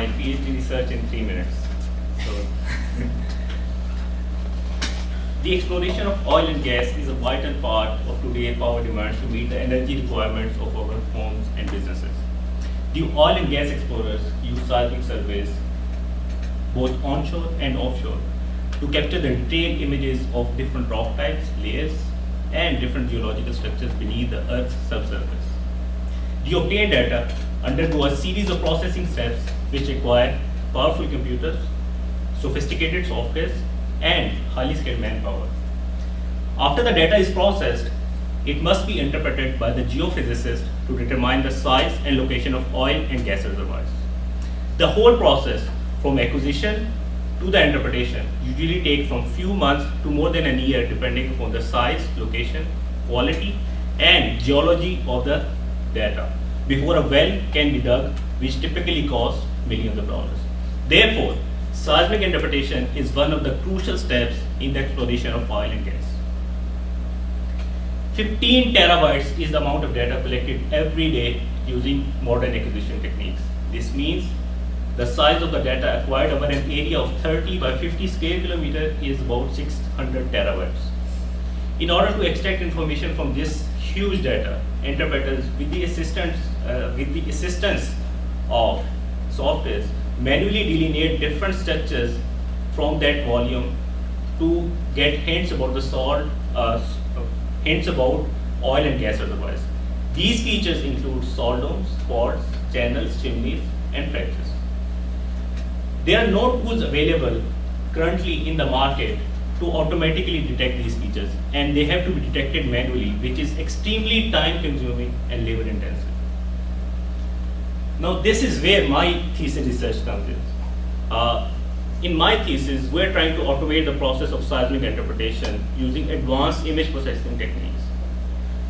my PhD research in 3 minutes. So, the exploration of oil and gas is a vital part of today's power demands to meet the energy requirements of our homes and businesses. The oil and gas explorers use seismic surveys, both onshore and offshore, to capture the detailed images of different rock types, layers, and different geological structures beneath the Earth's subsurface. The obtained data undergo a series of processing steps which require powerful computers, sophisticated software, and highly skilled manpower. After the data is processed, it must be interpreted by the geophysicist to determine the size and location of oil and gas reservoirs. The whole process, from acquisition to the interpretation, usually takes from few months to more than a year depending upon the size, location, quality, and geology of the data before a well can be dug, which typically costs millions of dollars. Therefore, seismic interpretation is one of the crucial steps in the exploration of oil and gas. 15 terabytes is the amount of data collected every day using modern acquisition techniques. This means the size of the data acquired over an area of 30 by 50 square kilometer is about 600 terabytes. In order to extract information from this huge data, interpreters, with the assistance of software, manually delineate different structures from that volume to get hints about hints about oil and gas reservoirs. These features include salt domes, faults, channels, chimneys, and fractures. There are no tools available currently in the market to automatically detect these features, and they have to be detected manually, which is extremely time-consuming and labor-intensive. Now, this is where my thesis research comes in. In my thesis, we're trying to automate the process of seismic interpretation using advanced image processing techniques.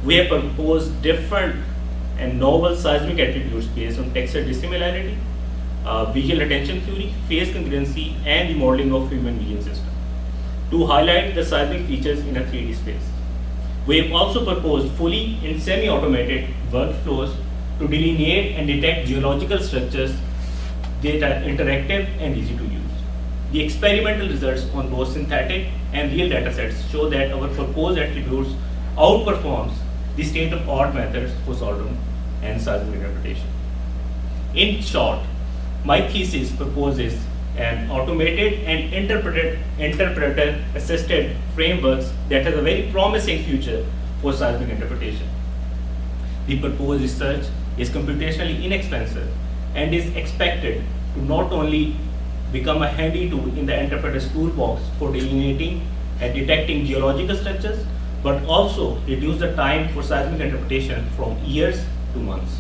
We have proposed different and novel seismic attributes based on texture dissimilarity, visual attention theory, phase congruency, and the modeling of human vision system to highlight the seismic features in a 3D space. We have also proposed fully and semi-automated workflows to delineate and detect geological structures that are interactive and easy to use. The experimental results on both synthetic and real datasets show that our proposed attributes outperforms the state-of-the-art methods for salt dome and seismic interpretation. In short, my thesis proposes an automated and interpreter-assisted frameworks that has a very promising future for seismic interpretation. The proposed research is computationally inexpensive and is expected to not only become a handy tool in the interpreter's toolbox for delineating and detecting geological structures, but also reduce the time for seismic interpretation from years to months.